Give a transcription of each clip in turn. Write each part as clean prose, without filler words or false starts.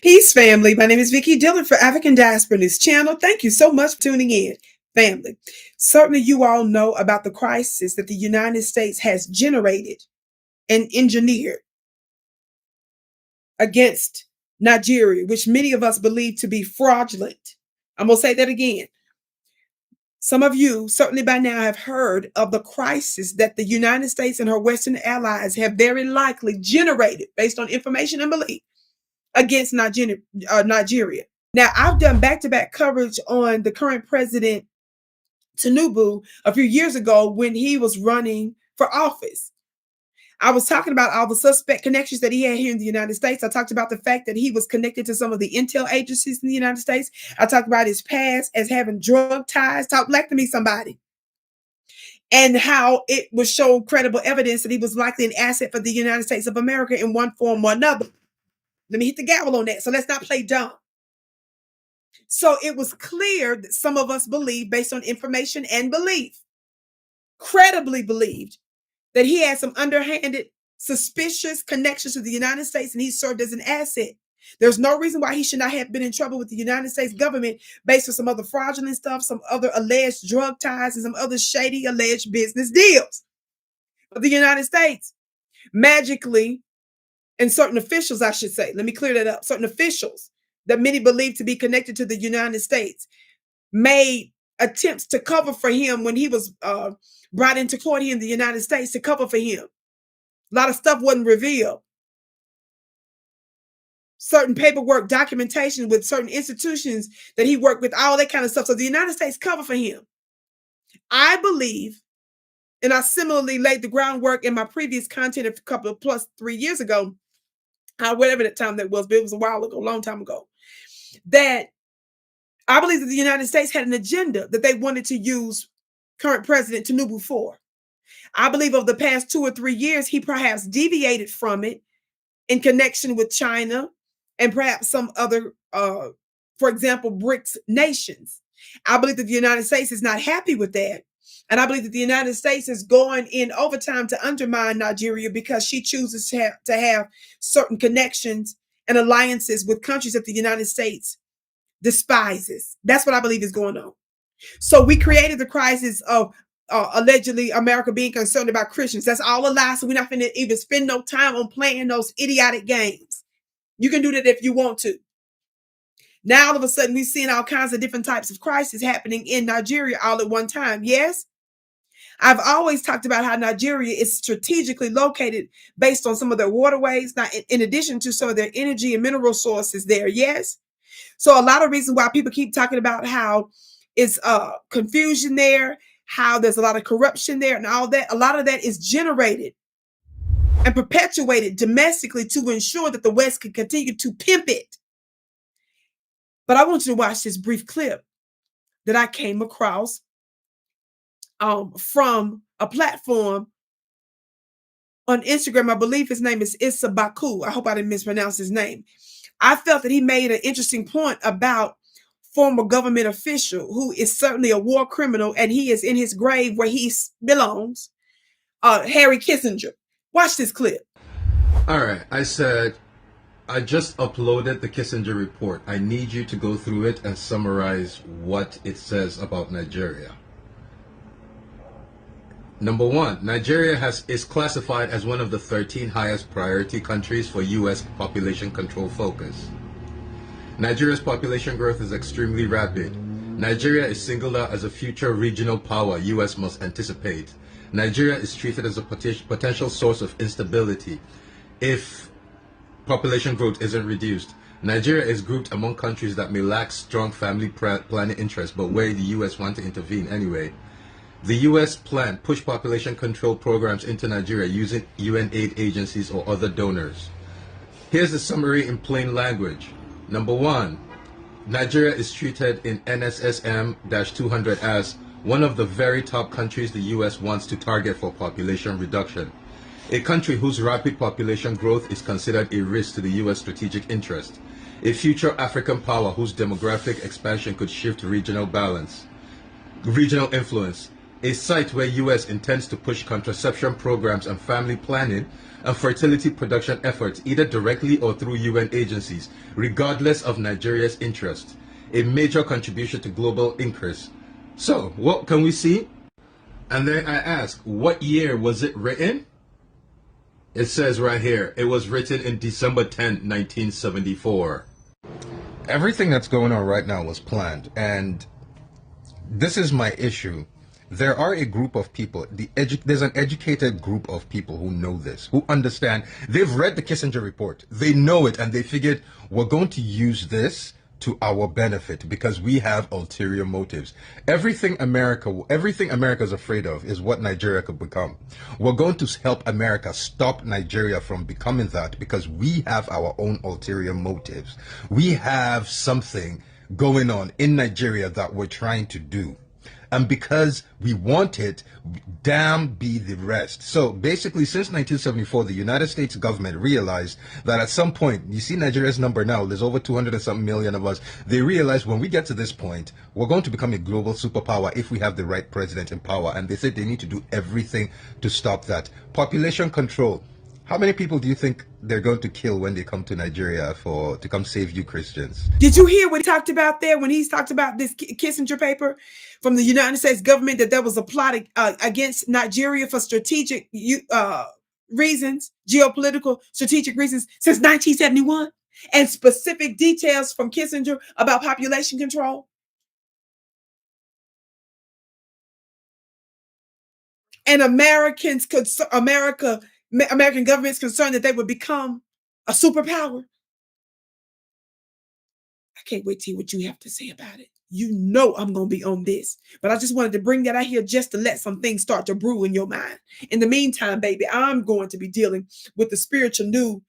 Peace, family. My name is Vicky Dillon for African Diaspora News Channel. Thank you so much for tuning in, family. Certainly, you all know about the crisis that the United States has generated and engineered against Nigeria, which many of us believe to be fraudulent. I'm going to say that again. Some of you certainly by now have heard of the crisis that the United States and her Western allies have very likely generated based on information and belief against Nigeria. Now, I've done back-to-back coverage on the current president, Tinubu, a few years ago when he was running for office. I was talking about all the suspect connections that he had here in the United States. I talked about the fact that he was connected to some of the intel agencies in the United States. I talked about his past as having drug ties. Talk black to me, somebody. And how it was shown credible evidence that he was likely an asset for the United States of America in one form or another. Let me hit the gavel on that. So let's not play dumb. So it was clear that some of us believed, based on information and belief, credibly believed, that he had some underhanded, suspicious connections to the United States and he served as an asset. There's no reason why he should not have been in trouble with the United States government based on some other fraudulent stuff, some other alleged drug ties, and some other shady alleged business deals. But the United States magically, and certain officials, I should say, let me clear that up, certain officials that many believe to be connected to the United States made attempts to cover for him when he was brought into court here in the United States, to cover for him. A lot of stuff wasn't revealed. Certain paperwork, documentation with certain institutions that he worked with, all that kind of stuff. So the United States covered for him. I believe, and I similarly laid the groundwork in my previous content a couple of plus 3 years ago, whatever that time that was, but it was a while ago, a long time ago, that I believe that the United States had an agenda that they wanted to use current President Tinubu for. I believe over the past 2 or 3 years, he perhaps deviated from it in connection with China and perhaps some other, for example, BRICS nations. I believe that the United States is not happy with that. And I believe that the United States is going in overtime to undermine Nigeria because she chooses to have certain connections and alliances with countries that the United States despises. That's what I believe is going on. So we created the crisis of allegedly America being concerned about Christians. That's all a lie. So we're not going to even spend no time on playing those idiotic games. You can do that if you want to. Now, all of a sudden, we've seen all kinds of different types of crises happening in Nigeria all at one time. Yes, I've always talked about how Nigeria is strategically located based on some of their waterways, now in addition to some of their energy and mineral sources there. Yes. So a lot of reasons why people keep talking about how it's confusion there, how there's a lot of corruption there and all that. A lot of that is generated and perpetuated domestically to ensure that the West can continue to pimp it. But I want you to watch this brief clip that I came across from a platform on Instagram. I believe his name is Issa Baku. I hope I didn't mispronounce his name. I felt that he made an interesting point about former government official who is certainly a war criminal, and he is in his grave where he belongs, Harry Kissinger. Watch this clip. All right, I said, I just uploaded the Kissinger report. I need you to go through it and summarize what it says about Nigeria. Number one, Nigeria is classified as one of the 13 highest priority countries for U.S. population control focus. Nigeria's population growth is extremely rapid. Nigeria is singled out as a future regional power U.S. must anticipate. Nigeria is treated as a potential source of instability if population growth isn't reduced. Nigeria is grouped among countries that may lack strong family planning interests, but where the U.S. want to intervene anyway. The U.S. plan push population control programs into Nigeria using UN aid agencies or other donors. Here's the summary in plain language. Number one, Nigeria is treated in NSSM-200 as one of the very top countries the U.S. wants to target for population reduction. A country whose rapid population growth is considered a risk to the U.S. strategic interest. A future African power whose demographic expansion could shift regional balance, regional influence. a site where US intends to push contraception programs and family planning and fertility production efforts either directly or through UN agencies, regardless of Nigeria's interest, a major contribution to global increase. So, what can we see? And then I ask, what year was it written? It says right here, it was written in December 10, 1974. Everything that's going on right now was planned, and this is my issue. There are a group of people, there's an educated group of people who know this, who understand. They've read the Kissinger report. They know it, and they figured we're going to use this to our benefit because we have ulterior motives. Everything America's afraid of is what Nigeria could become. We're going to help America stop Nigeria from becoming that because we have our own ulterior motives. We have something going on in Nigeria that we're trying to do. And because we want it, damn be the rest. So basically, since 1974, the United States government realized that at some point, you see Nigeria's number now, there's over 200 and something million of us. They realized when we get to this point, we're going to become a global superpower if we have the right president in power. And they said they need to do everything to stop that. Population control. How many people do you think they're going to kill when they come to Nigeria to come save you Christians? Did you hear what he talked about there when he talked about this Kissinger paper from the United States government, that there was a plot against Nigeria for strategic reasons, geopolitical strategic reasons since 1971, and specific details from Kissinger about population control? And American government's concerned that they would become a superpower. I can't wait to hear what you have to say about it. You know I'm going to be on this. But I just wanted to bring that out here just to let some things start to brew in your mind. In the meantime, baby, I'm going to be dealing with the spiritual new,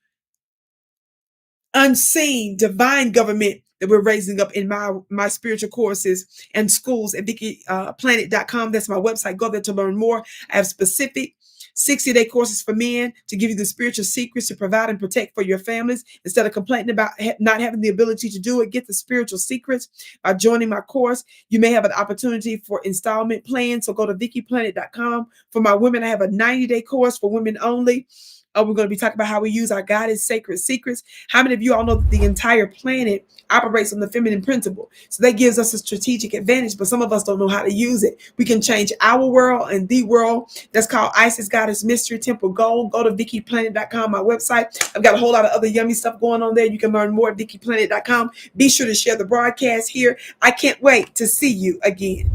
unseen, divine government that we're raising up in my spiritual courses and schools at VickyPlanet.com. That's my website. Go there to learn more. I have specific 60-day courses for men to give you the spiritual secrets to provide and protect for your families. Instead of complaining about not having the ability to do it, get the spiritual secrets by joining my course. You may have an opportunity for installment plans, so go to VickyPlanet.com. For my women, I have a 90-day course for women only. We're going to be talking about how we use our guided sacred secrets. How many of you all know that the entire planet operates on the feminine principle? So that gives us a strategic advantage, but some of us don't know how to use it. We can change our world and the world. That's called Isis Goddess Mystery Temple Gold. Go to VickyPlanet.com, my website. I've got a whole lot of other yummy stuff going on there. You can learn more at VickyPlanet.com. Be sure to share the broadcast here. I can't wait to see you again.